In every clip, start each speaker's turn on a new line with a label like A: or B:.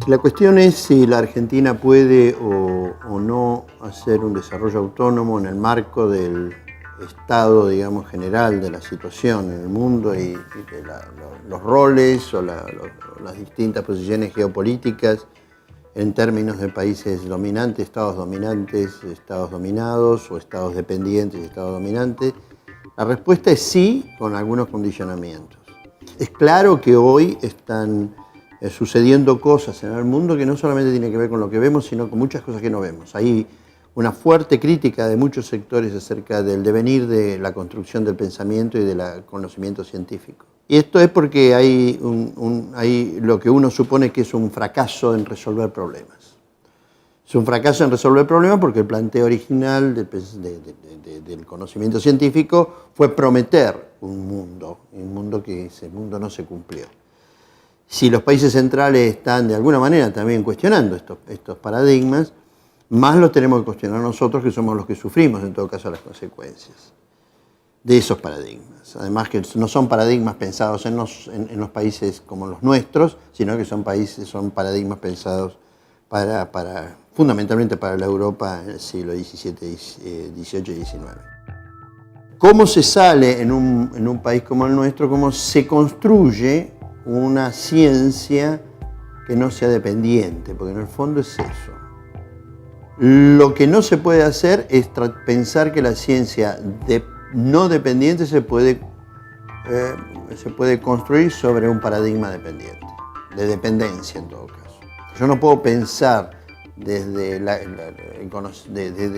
A: La cuestión es si la Argentina puede o no hacer un desarrollo autónomo en el marco del estado, digamos, general de la situación en el mundo y de los roles o las distintas posiciones geopolíticas en términos de países dominantes, estados dominados o estados dependientes y estados dominantes. La respuesta es sí, con algunos condicionamientos. Es claro que hoy están sucediendo cosas en el mundo que no solamente tienen que ver con lo que vemos, sino con muchas cosas que no vemos. Hay una fuerte crítica de muchos sectores acerca del devenir de la construcción del pensamiento y del conocimiento científico. Y esto es porque hay lo que uno supone que es un fracaso en resolver problemas. Es un fracaso en resolver problemas porque el planteo original del conocimiento científico fue prometer un mundo que ese mundo no se cumplió. Si los países centrales están de alguna manera también cuestionando estos paradigmas, más los tenemos que cuestionar nosotros, que somos los que sufrimos en todo caso las consecuencias de esos paradigmas. Además que no son paradigmas pensados en los países como los nuestros, sino que son paradigmas pensados fundamentalmente para la Europa en el siglo XVII, XVIII y XIX. ¿Cómo se sale en un país como el nuestro? ¿Cómo se construye una ciencia que no sea dependiente? Porque en el fondo es eso. Lo que no se puede hacer es pensar que la ciencia no dependiente se puede construir sobre un paradigma dependiente, de dependencia en todo caso. Yo no puedo pensar desde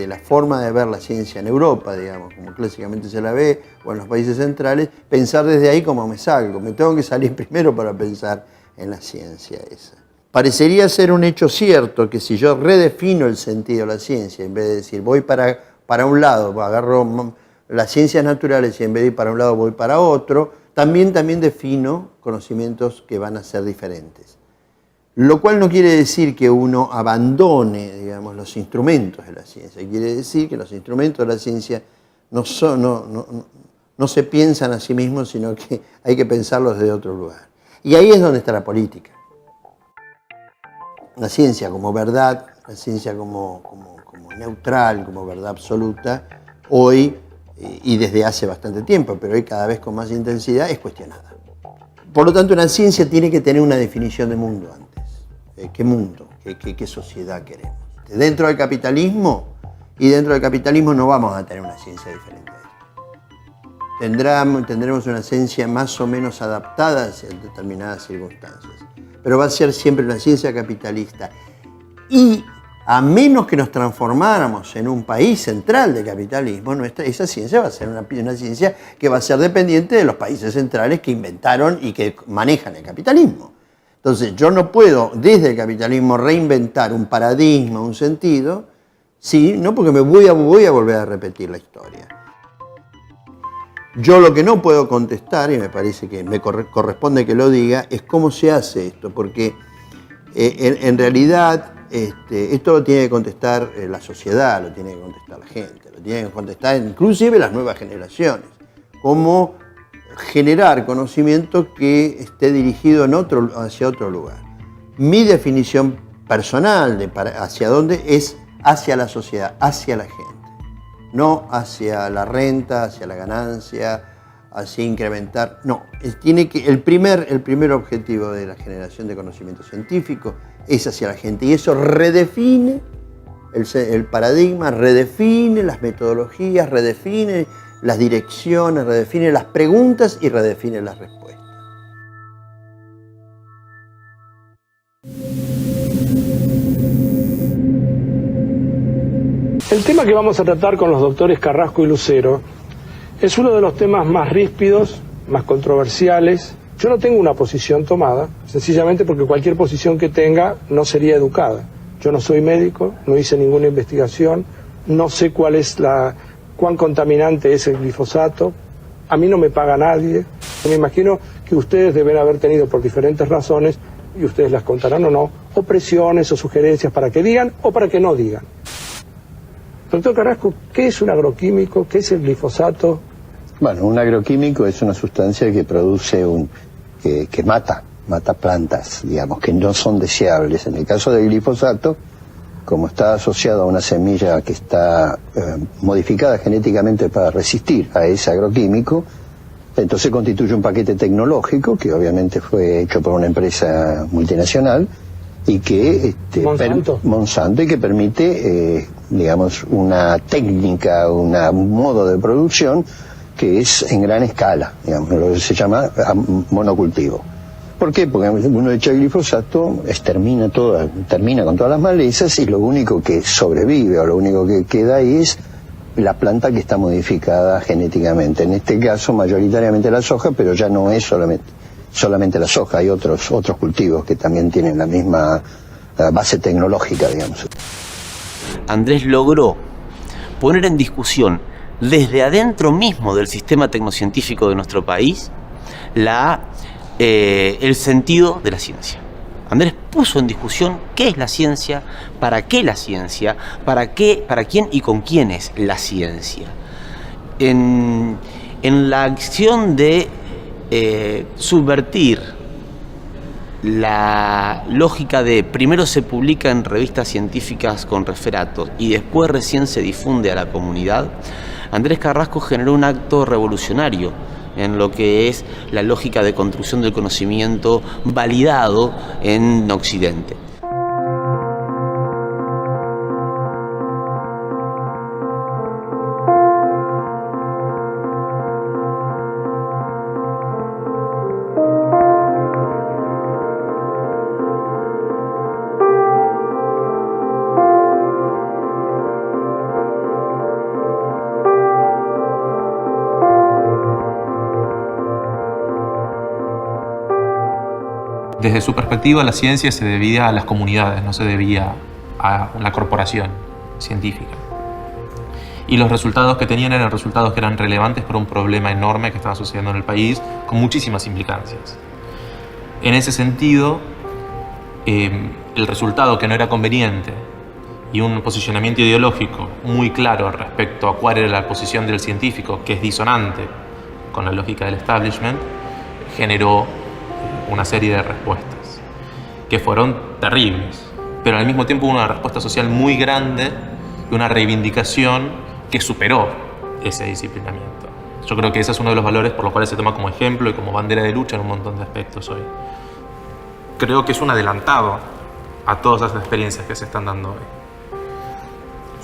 A: la forma de ver la ciencia en Europa, digamos, como clásicamente se la ve, o en los países centrales, pensar desde ahí como me salgo. Me tengo que salir primero para pensar en la ciencia esa. Parecería ser un hecho cierto que si yo redefino el sentido de la ciencia, en vez de decir voy para un lado, agarro las ciencias naturales y en vez de ir para un lado voy para otro, también defino conocimientos que van a ser diferentes. Lo cual no quiere decir que uno abandone, digamos, los instrumentos de la ciencia. Quiere decir que los instrumentos de la ciencia no se piensan a sí mismos, sino que hay que pensarlos desde otro lugar. Y ahí es donde está la política. La ciencia como verdad, la ciencia como neutral, como verdad absoluta, hoy, y desde hace bastante tiempo, pero hoy cada vez con más intensidad, es cuestionada. Por lo tanto, una ciencia tiene que tener una definición de mundo antes. ¿Qué mundo? ¿Qué sociedad queremos? Dentro del capitalismo no vamos a tener una ciencia diferente. Tendremos una ciencia más o menos adaptada a determinadas circunstancias, pero va a ser siempre una ciencia capitalista. Y a menos que nos transformáramos en un país central de capitalismo, esa ciencia va a ser una ciencia que va a ser dependiente de los países centrales que inventaron y que manejan el capitalismo. Entonces, yo no puedo desde el capitalismo reinventar un paradigma, un sentido, no porque me voy a volver a repetir la historia. Yo lo que no puedo contestar, y me parece que me corresponde que lo diga, es cómo se hace esto, porque en realidad esto lo tiene que contestar la sociedad, lo tiene que contestar la gente, lo tiene que contestar inclusive las nuevas generaciones. Cómo generar conocimiento que esté dirigido hacia otro lugar. Mi definición personal de hacia dónde es hacia la sociedad, hacia la gente, no hacia la renta, hacia la ganancia, hacia incrementar. No, el primer objetivo de la generación de conocimiento científico es hacia la gente, y eso redefine el paradigma, redefine las metodologías, redefine las direcciones, redefine las preguntas y redefine las respuestas.
B: El tema que vamos a tratar con los doctores Carrasco y Lucero es uno de los temas más ríspidos, más controversiales. Yo no tengo una posición tomada, sencillamente porque cualquier posición que tenga no sería educada. Yo no soy médico, no hice ninguna investigación, no sé cuán contaminante es el glifosato, a mí no me paga nadie. Me imagino que ustedes deben haber tenido por diferentes razones, y ustedes las contarán o no, o presiones o sugerencias para que digan o para que no digan. Doctor Carrasco, ¿qué es un agroquímico? ¿Qué es el glifosato?
C: Bueno, un agroquímico es una sustancia que produce que mata mata plantas, digamos, que no son deseables. En el caso del glifosato, como está asociado a una semilla que está modificada genéticamente para resistir a ese agroquímico, entonces constituye un paquete tecnológico que obviamente fue hecho por una empresa multinacional y que Monsanto y que permite digamos una técnica, un modo de producción que es en gran escala, digamos, lo que se llama monocultivo. ¿Por qué? Porque uno echa glifosato, termina con todas las malezas y lo único que sobrevive o lo único que queda ahí es la planta que está modificada genéticamente. En este caso mayoritariamente la soja, pero ya no es solamente la soja, hay otros cultivos que también tienen la misma base tecnológica, digamos.
D: Andrés logró poner en discusión desde adentro mismo del sistema tecnocientífico de nuestro país el sentido de la ciencia. Andrés puso en discusión qué es la ciencia, para qué la ciencia, para quién y con quién es la ciencia. En la acción de subvertir la lógica de primero se publica en revistas científicas con referatos y después recién se difunde a la comunidad, Andrés Carrasco generó un acto revolucionario en lo que es la lógica de construcción del conocimiento validado en Occidente.
E: Desde su perspectiva, la ciencia se debía a las comunidades, no se debía a la corporación científica. Y los resultados que tenían eran resultados que eran relevantes para un problema enorme que estaba sucediendo en el país, con muchísimas implicancias. En ese sentido, el resultado que no era conveniente y un posicionamiento ideológico muy claro respecto a cuál era la posición del científico, que es disonante con la lógica del establishment, generó una serie de respuestas que fueron terribles, pero al mismo tiempo una respuesta social muy grande y una reivindicación que superó ese disciplinamiento. Yo creo que ese es uno de los valores por los cuales se toma como ejemplo y como bandera de lucha en un montón de aspectos hoy. Creo que es un adelantado a todas las experiencias que se están dando hoy.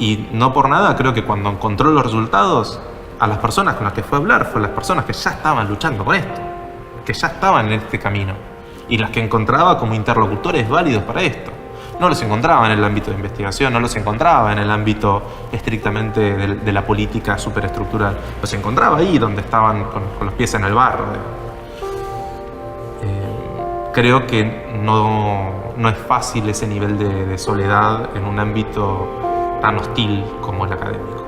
E: Y no por nada creo que cuando encontró los resultados, a las personas con las que fue a hablar fueron las personas que ya estaban luchando con esto, que ya estaban en este camino y las que encontraba como interlocutores válidos para esto. No los encontraba en el ámbito de investigación, no los encontraba en el ámbito estrictamente de la política superestructural. Los encontraba ahí donde estaban con los pies en el barro. Creo que no es fácil ese nivel de soledad en un ámbito tan hostil como el académico.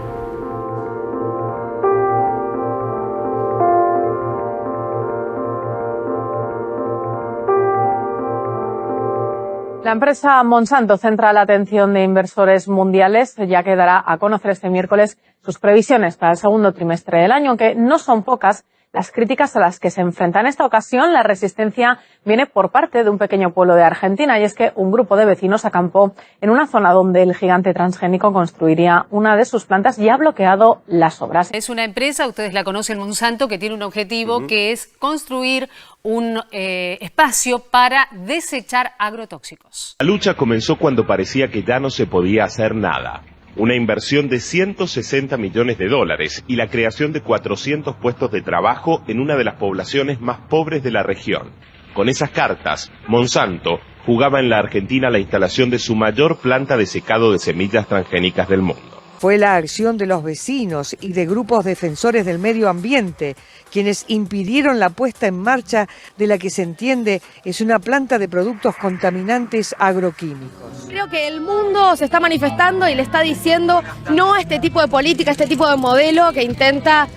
F: La empresa Monsanto centra la atención de inversores mundiales, ya que dará a conocer este miércoles sus previsiones para el segundo trimestre del año, aunque no son pocas las críticas a las que se enfrenta. En esta ocasión, la resistencia viene por parte de un pequeño pueblo de Argentina, y es que un grupo de vecinos acampó en una zona donde el gigante transgénico construiría una de sus plantas y ha bloqueado las obras.
G: Es una empresa, ustedes la conocen, Monsanto, que tiene un objetivo que es construir un espacio para desechar agrotóxicos.
H: La lucha comenzó cuando parecía que ya no se podía hacer nada. Una inversión de 160 millones de dólares y la creación de 400 puestos de trabajo en una de las poblaciones más pobres de la región. Con esas cartas, Monsanto jugaba en la Argentina la instalación de su mayor planta de secado de semillas transgénicas del mundo.
I: Fue la acción de los vecinos y de grupos defensores del medio ambiente quienes impidieron la puesta en marcha de la que se entiende es una planta de productos contaminantes agroquímicos.
J: Creo que el mundo se está manifestando y le está diciendo no a este tipo de política, a este tipo de modelo que intenta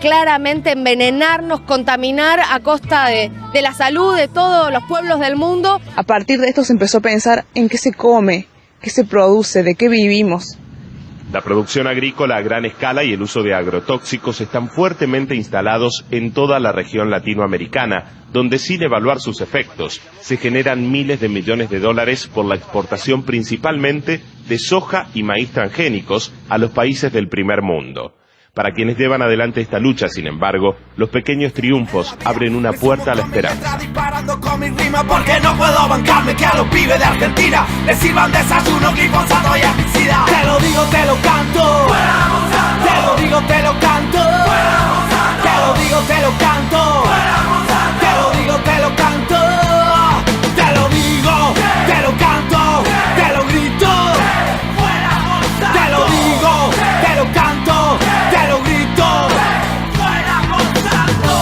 J: claramente envenenarnos, contaminar a costa de la salud de todos los pueblos del mundo.
K: A partir de esto se empezó a pensar en qué se come, qué se produce, de qué vivimos.
H: La producción agrícola a gran escala y el uso de agrotóxicos están fuertemente instalados en toda la región latinoamericana, donde sin evaluar sus efectos, se generan miles de millones de dólares por la exportación principalmente de soja y maíz transgénicos a los países del primer mundo. Para quienes llevan adelante esta lucha, sin embargo, los pequeños triunfos abren una puerta a la esperanza.
K: Porque no puedo bancarme que a los pibes de Argentina les sirvan desayuno, glifosato y herbicida. Te lo digo, te lo canto. Te lo digo, te lo canto. Te lo digo, te lo canto. Te lo digo, te lo canto. Te lo digo, te lo canto. Te lo grito. Te lo digo, te lo canto. Te lo grito. ¡Fuera Monsanto!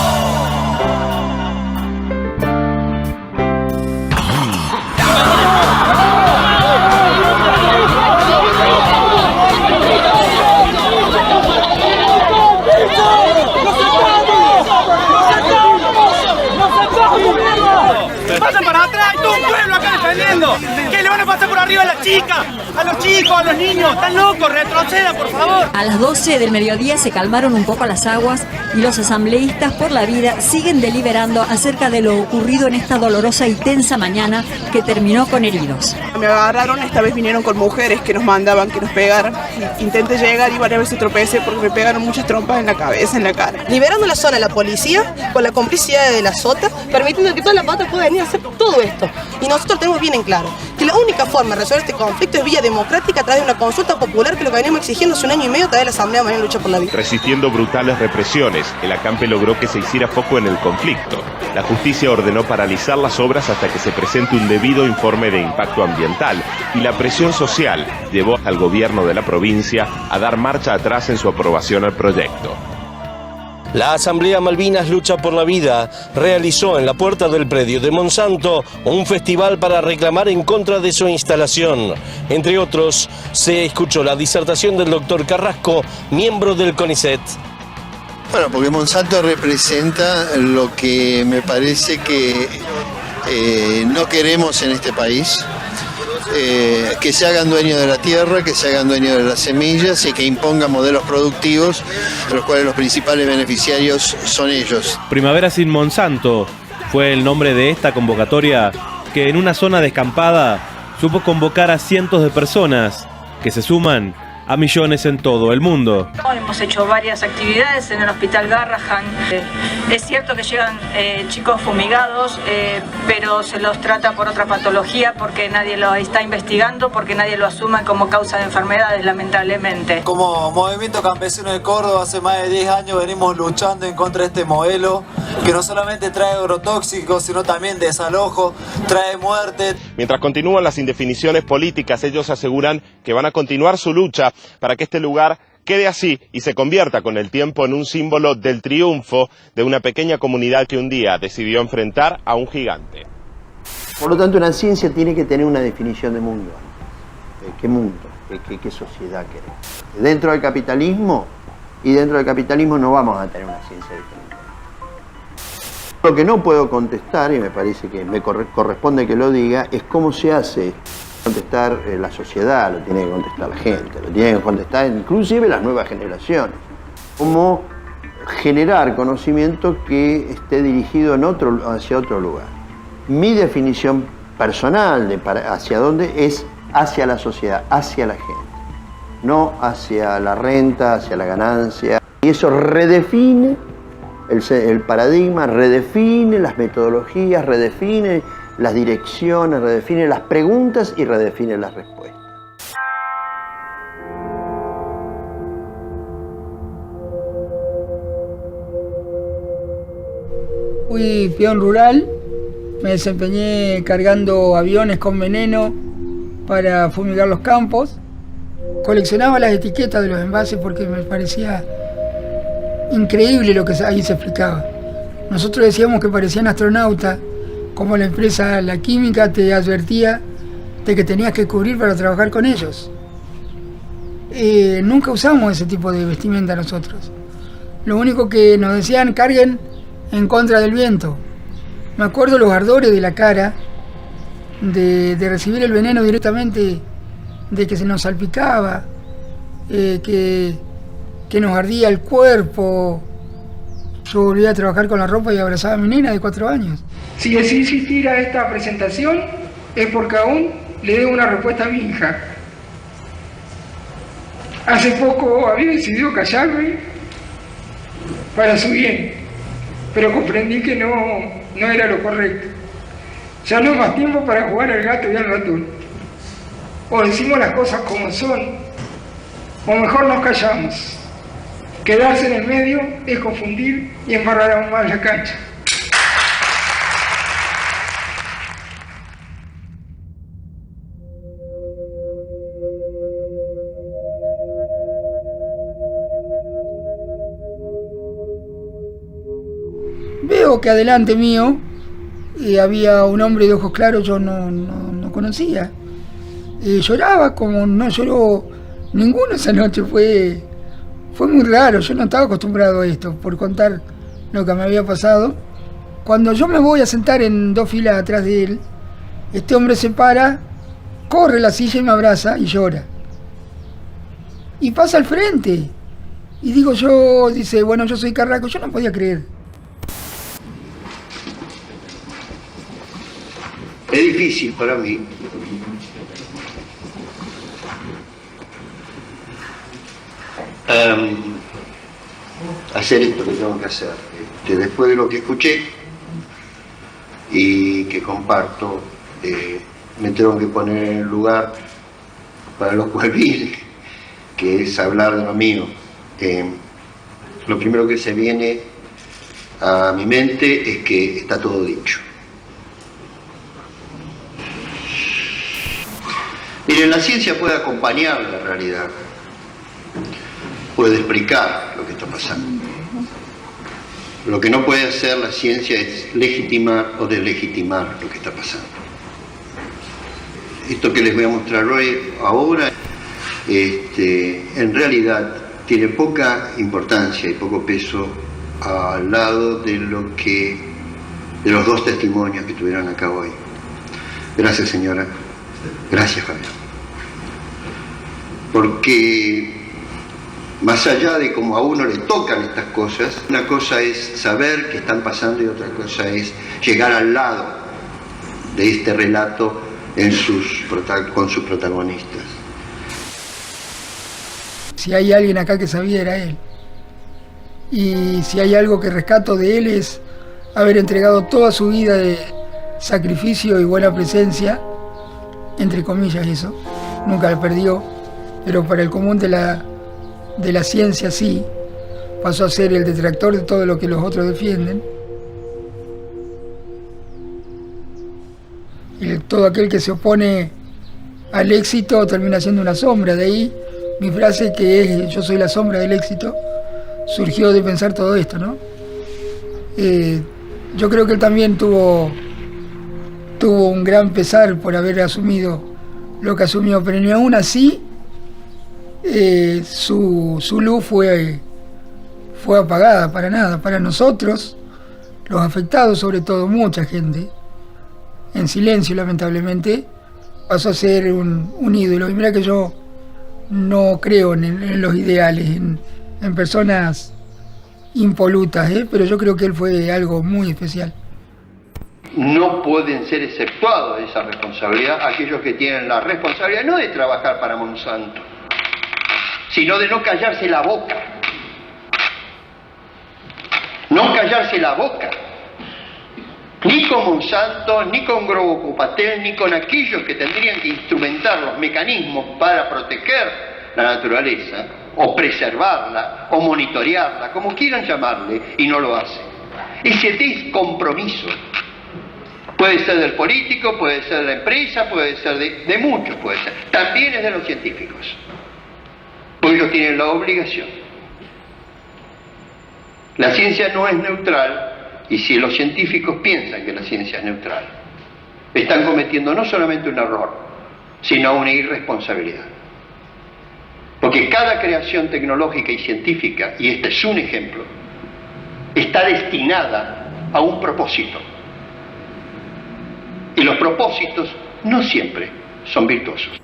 L: ¡Pasan para atrás! ¡Hay todo un pueblo acá defendiendo! ¿Qué le van a pasar por arriba a las chicas? ¡A los chicos, a los niños! ¡Están locos! ¡Retrocedan, por favor!
M: A las 12 del mediodía se calmaron un poco las aguas y los asambleístas por la vida siguen deliberando acerca de lo ocurrido en esta dolorosa y tensa mañana que terminó con heridos.
N: Me agarraron, esta vez vinieron con mujeres que nos mandaban que nos pegaran. Intenté llegar y varias veces tropecé porque me pegaron muchas trompas en la cabeza, en la cara.
O: Liberando la zona a la policía, con la complicidad de la SOTA, permitiendo que toda la pata pueda venir a hacer todo esto. Y nosotros tenemos bien en claro que la única forma de resolver este conflicto es vía democrática a través de una consulta popular, que es lo que venimos exigiendo hace un año y medio a través de la Asamblea Mañana Lucha por la Vida.
H: Resistiendo brutales represiones, el acampe logró que se hiciera foco en el conflicto. La justicia ordenó paralizar las obras hasta que se presente un debido informe de impacto ambiental, y la presión social llevó al gobierno de la provincia a dar marcha atrás en su aprobación al proyecto.
P: La Asamblea Malvinas Lucha por la Vida realizó en la puerta del predio de Monsanto un festival para reclamar en contra de su instalación. Entre otros, se escuchó la disertación del doctor Carrasco, miembro del CONICET.
Q: Bueno, porque Monsanto representa lo que me parece que no queremos en este país. Que se hagan dueños de la tierra, que se hagan dueños de las semillas y que impongan modelos productivos, de los cuales los principales beneficiarios son ellos.
R: Primavera sin Monsanto fue el nombre de esta convocatoria que en una zona descampada supo convocar a cientos de personas que se suman a millones en todo el mundo.
S: Hemos hecho varias actividades en el Hospital Garrahan. Es cierto que llegan chicos fumigados, pero se los trata por otra patología porque nadie lo está investigando, porque nadie lo asume como causa de enfermedades, lamentablemente.
T: Como Movimiento Campesino de Córdoba, hace más de 10 años venimos luchando en contra de este modelo que no solamente trae agrotóxicos, sino también desalojo, trae muerte.
H: Mientras continúan las indefiniciones políticas, ellos aseguran que van a continuar su lucha para que este lugar quede así y se convierta con el tiempo en un símbolo del triunfo de una pequeña comunidad que un día decidió enfrentar a un gigante.
A: Por lo tanto, una ciencia tiene que tener una definición de mundo. ¿Qué mundo? ¿Qué sociedad queremos? Dentro del capitalismo, y dentro del capitalismo no vamos a tener una ciencia diferente. Lo que no puedo contestar, y me parece que me corresponde que lo diga, es cómo se hace. Contestar la sociedad, lo tiene que contestar la gente, lo tiene que contestar inclusive las nuevas generaciones. Cómo generar conocimiento que esté dirigido hacia otro lugar. Mi definición personal hacia dónde es hacia la sociedad, hacia la gente, no hacia la renta, hacia la ganancia. Y eso redefine el paradigma, redefine las metodologías, redefine las direcciones, redefine las preguntas y redefine las respuestas.
U: Fui peón rural, me desempeñé cargando aviones con veneno para fumigar los campos. Coleccionaba las etiquetas de los envases porque me parecía increíble lo que ahí se explicaba. Nosotros decíamos que parecían astronautas, como la empresa La Química te advertía de que tenías que cubrir para trabajar con ellos. Nunca usamos ese tipo de vestimenta nosotros. Lo único que nos decían, carguen en contra del viento. Me acuerdo los ardores de la cara, de recibir el veneno directamente, de que se nos salpicaba. que nos ardía el cuerpo. Yo volví a trabajar con la ropa y abrazaba a mi nena de 4 años. Si decidí asistir a esta presentación es porque aún le debo una respuesta a mi hija. Hace poco había decidido callarme para su bien, pero comprendí que no era lo correcto. Ya no es más tiempo para jugar al gato y al ratón. O decimos las cosas como son, o mejor nos callamos. Quedarse en el medio es confundir y embarrar aún más la cancha. Veo que adelante mío había un hombre de ojos claros, yo no conocía. Lloraba como no lloró ninguno esa noche, fue muy raro, yo no estaba acostumbrado a esto, por contar lo que me había pasado. Cuando yo me voy a sentar en 2 filas atrás de él, este hombre se para, corre la silla y me abraza y llora. Y pasa al frente. Y digo yo, dice, bueno, yo soy Carrasco, yo no podía creer.
C: Es difícil para mí hacer esto que tengo que hacer. Después de lo que escuché y que comparto, me tengo que poner en el lugar para lo cual vine, que es hablar de lo mío. Lo primero que se viene a mi mente es que está todo dicho. Miren, la ciencia puede acompañar la realidad, puede explicar lo que está pasando. Lo que no puede hacer la ciencia es legitimar o deslegitimar lo que está pasando. Esto que les voy a mostrar hoy, ahora, en realidad tiene poca importancia y poco peso al lado de de los 2 testimonios que tuvieron acá hoy. Gracias, señora. Gracias, Javier. Porque más allá de cómo a uno le tocan estas cosas, una cosa es saber que están pasando y otra cosa es llegar al lado de este relato con sus protagonistas.
U: Si hay alguien acá que sabía, era él. Y si hay algo que rescato de él es haber entregado toda su vida de sacrificio y buena presencia, entre comillas eso, nunca la perdió, pero para el común de la ciencia sí, pasó a ser el detractor de todo lo que los otros defienden. Y todo aquel que se opone al éxito termina siendo una sombra. De ahí mi frase, que es yo soy la sombra del éxito, surgió de pensar todo esto, ¿no? Yo creo que él también tuvo un gran pesar por haber asumido lo que asumió, pero ni aún así su luz fue apagada, para nada. Para nosotros, los afectados, sobre todo mucha gente, en silencio lamentablemente, pasó a ser un ídolo. Y mira que yo no creo en los ideales, en personas impolutas, pero yo creo que él fue algo muy especial.
C: No pueden ser exceptuados de esa responsabilidad aquellos que tienen la responsabilidad no de trabajar para Monsanto, sino de no callarse la boca. No callarse la boca. Ni con Monsanto, ni con Grobocupatel, ni con aquellos que tendrían que instrumentar los mecanismos para proteger la naturaleza, o preservarla, o monitorearla, como quieran llamarle, y no lo hacen. Ese descompromiso puede ser del político, puede ser de la empresa, puede ser de muchos, puede ser. También es de los científicos, porque ellos tienen la obligación. La ciencia no es neutral, y si los científicos piensan que la ciencia es neutral, están cometiendo no solamente un error, sino una irresponsabilidad. Porque cada creación tecnológica y científica, y este es un ejemplo, está destinada a un propósito. Y los propósitos no siempre son virtuosos.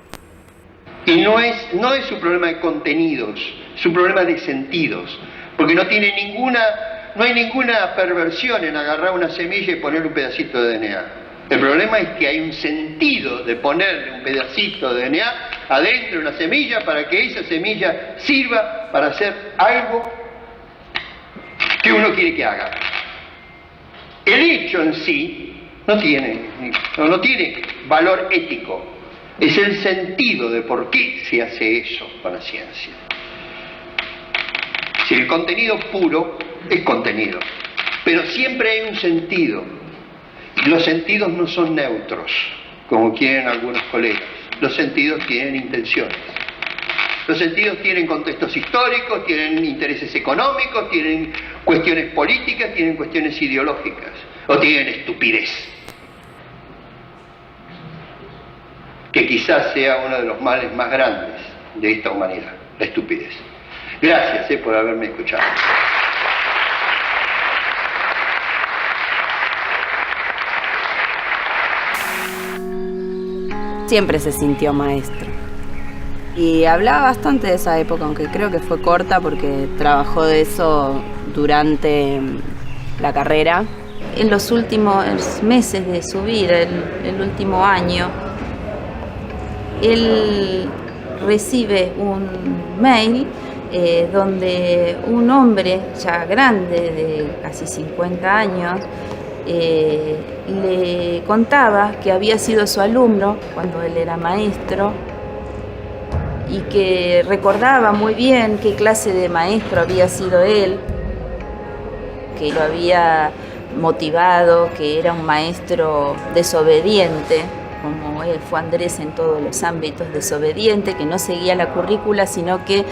C: Y no es un problema de contenidos, es un problema de sentidos, porque no hay ninguna perversión en agarrar una semilla y poner un pedacito de DNA. El problema es que hay un sentido de ponerle un pedacito de DNA adentro de una semilla para que esa semilla sirva para hacer algo que uno quiere que haga. El hecho en sí no tiene valor ético, es el sentido de por qué se hace eso con la ciencia. Si el contenido puro es contenido, pero siempre hay un sentido. Y los sentidos no son neutros, como quieren algunos colegas. Los sentidos tienen intenciones. Los sentidos tienen contextos históricos, tienen intereses económicos, tienen cuestiones políticas, tienen cuestiones ideológicas, o tienen estupidez. Que quizás sea uno de los males más grandes de esta humanidad, la estupidez. Gracias por haberme escuchado.
B: Siempre se sintió maestro. Y hablaba bastante de esa época, aunque creo que fue corta porque trabajó de eso durante la carrera. En los últimos meses de su vida, el último año, él recibe un mail donde un hombre ya grande, de casi 50 años, le contaba que había sido su alumno cuando él era maestro y que recordaba muy bien qué clase de maestro había sido él, que lo había motivado, que era un maestro desobediente, como él fue Andrés en todos los ámbitos, desobediente, que no seguía la currícula, sino que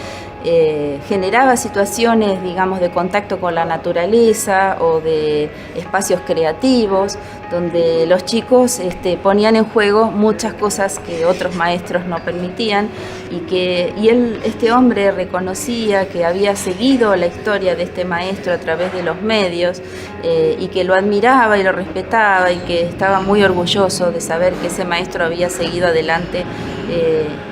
B: generaba situaciones, digamos, de contacto con la naturaleza o de espacios creativos, donde los chicos ponían en juego muchas cosas que otros maestros no permitían y este hombre reconocía que había seguido la historia de este maestro a través de los medios y que lo admiraba y lo respetaba y que estaba muy orgulloso de saber que ese maestro había seguido adelante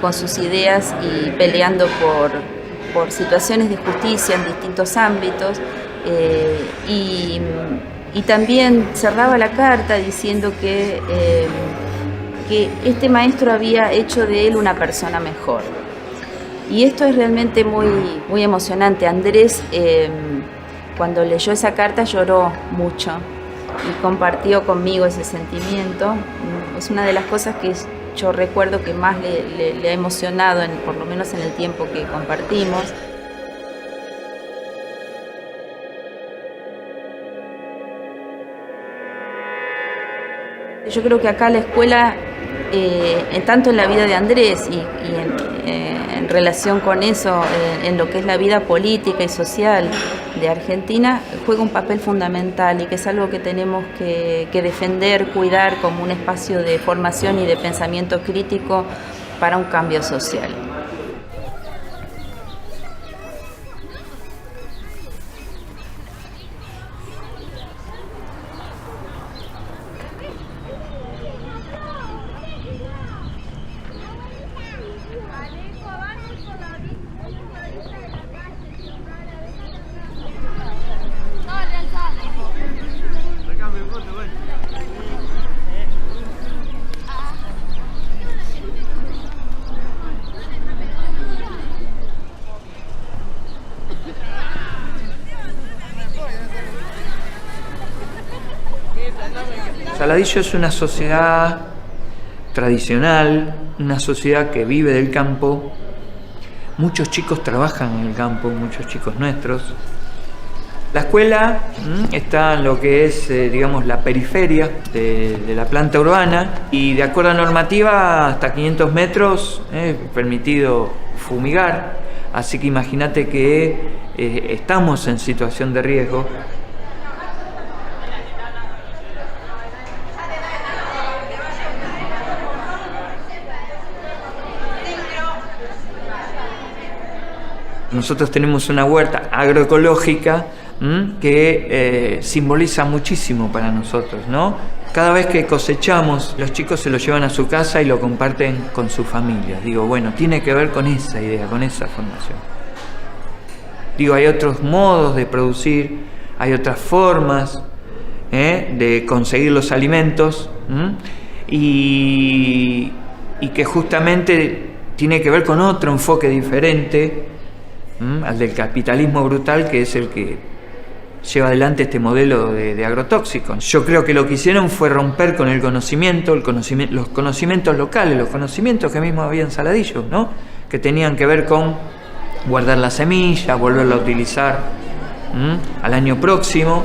B: con sus ideas y peleando por situaciones de justicia en distintos ámbitos y también cerraba la carta diciendo que este maestro había hecho de él una persona mejor. Y esto es realmente muy, muy emocionante. Andrés, cuando leyó esa carta, lloró mucho y compartió conmigo ese sentimiento. Es una de las cosas que yo recuerdo que más le ha emocionado, por lo menos en el tiempo que compartimos. Yo creo que acá la escuela, tanto en la vida de Andrés y en relación con eso, en lo que es la vida política y social de Argentina, juega un papel fundamental y que es algo que tenemos que defender, cuidar como un espacio de formación y de pensamiento crítico para un cambio social.
V: Saladillo es una sociedad tradicional, una sociedad que vive del campo. Muchos chicos trabajan en el campo, muchos chicos nuestros. La escuela está en lo que es, digamos, la periferia de la planta urbana y de acuerdo a normativa hasta 500 metros es permitido fumigar. Así que imagínate que estamos en situación de riesgo. Nosotros tenemos una huerta agroecológica que simboliza muchísimo para nosotros, ¿no? Cada vez que cosechamos, los chicos se lo llevan a su casa y lo comparten con su familia. Digo, bueno, tiene que ver con esa idea, con esa formación. Digo, hay otros modos de producir, hay otras formas de conseguir los alimentos, y que justamente tiene que ver con otro enfoque diferente al del capitalismo brutal, que es el que lleva adelante este modelo de agrotóxico. Yo creo que lo que hicieron fue romper con el conocimiento, los conocimientos locales, los conocimientos que mismo había en Saladillo, ¿no? Que tenían que ver con guardar la semilla, volverla a utilizar al año próximo,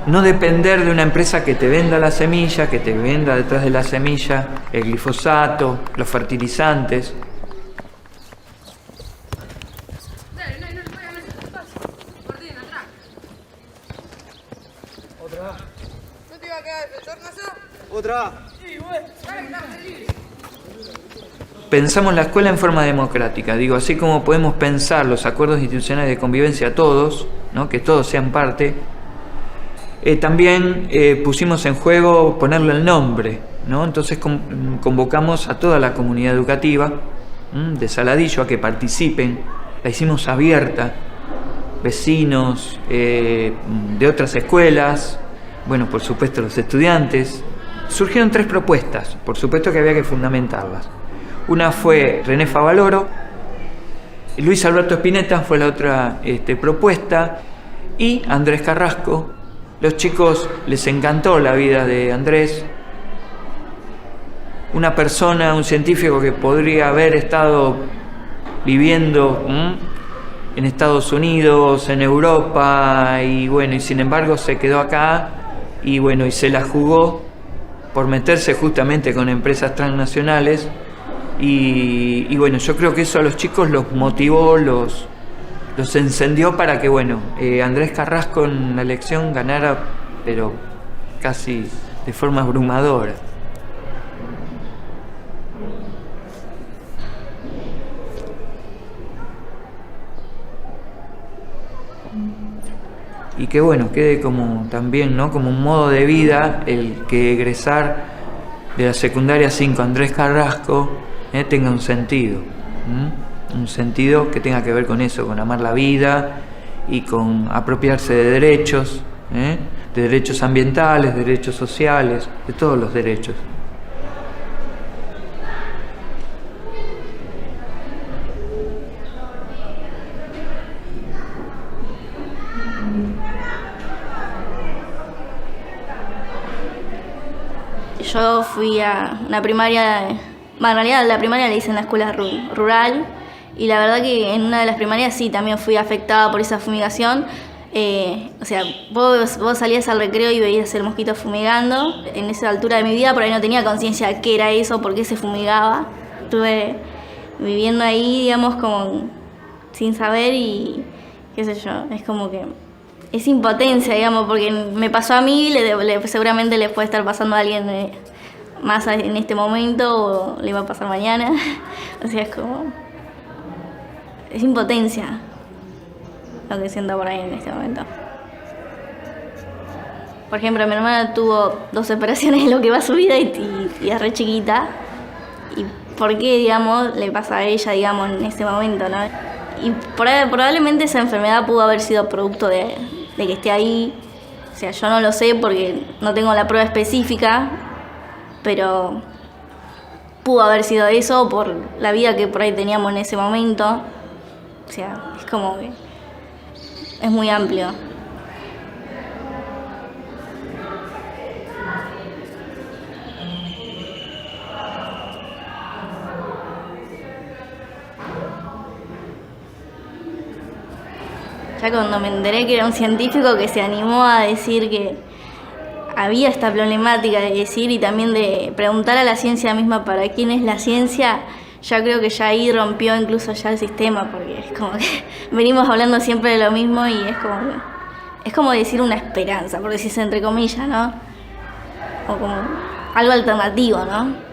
V: no depender de una empresa que te venda la semilla, que te venda detrás de la semilla el glifosato, los fertilizantes. Pensamos la escuela en forma democrática, digo, así como podemos pensar los acuerdos institucionales de convivencia todos, ¿no? Que todos sean parte, también pusimos en juego ponerle el nombre, ¿no? Entonces convocamos a toda la comunidad educativa de Saladillo a que participen, la hicimos abierta, vecinos de otras escuelas, bueno, por supuesto los estudiantes. Surgieron 3 propuestas, por supuesto que había que fundamentarlas. Una fue René Favaloro, Luis Alberto Spinetta fue la otra propuesta, y Andrés Carrasco. Los chicos les encantó la vida de Andrés, una persona, un científico que podría haber estado viviendo en Estados Unidos, en Europa, y bueno, y sin embargo se quedó acá, y bueno, y se la jugó por meterse justamente con empresas transnacionales, y bueno, yo creo que eso a los chicos los motivó, los encendió para que, bueno, Andrés Carrasco en la elección ganara, pero casi de forma abrumadora. Y que bueno, quede como también, ¿no? Como un modo de vida el que egresar de la secundaria 5 Andrés Carrasco tenga un sentido. Un sentido que tenga que ver con eso, con amar la vida y con apropiarse de derechos ambientales, de derechos sociales, de todos los derechos.
D: Yo fui a una primaria, en realidad la primaria la hice en la escuela rural, y la verdad que en una de las primarias sí, también fui afectada por esa fumigación. O sea, vos salías al recreo y veías el mosquito fumigando. En esa altura de mi vida por ahí no tenía conciencia de qué era eso, por qué se fumigaba. Estuve viviendo ahí, digamos, como sin saber, y qué sé yo, es como que es impotencia, digamos, porque me pasó a mí, seguramente le puede estar pasando a alguien más en este momento, o le va a pasar mañana. O sea, es impotencia lo que siento por ahí en este momento. Por ejemplo, mi hermana tuvo 2 operaciones en lo que va su vida y es re chiquita. ¿Y por qué, digamos, le pasa a ella, digamos, en este momento, no? Y probablemente esa enfermedad pudo haber sido producto de que esté ahí. O sea, yo no lo sé porque no tengo la prueba específica, pero pudo haber sido eso por la vida que por ahí teníamos en ese momento. O sea, es como que es muy amplio. Ya cuando me enteré que era un científico que se animó a decir que había esta problemática de decir, y también de preguntar a la ciencia misma para quién es la ciencia, ya creo que ya ahí rompió incluso ya el sistema, porque es como que venimos hablando siempre de lo mismo, y es como decir una esperanza, por decirse entre comillas, ¿no? O como algo alternativo, ¿no?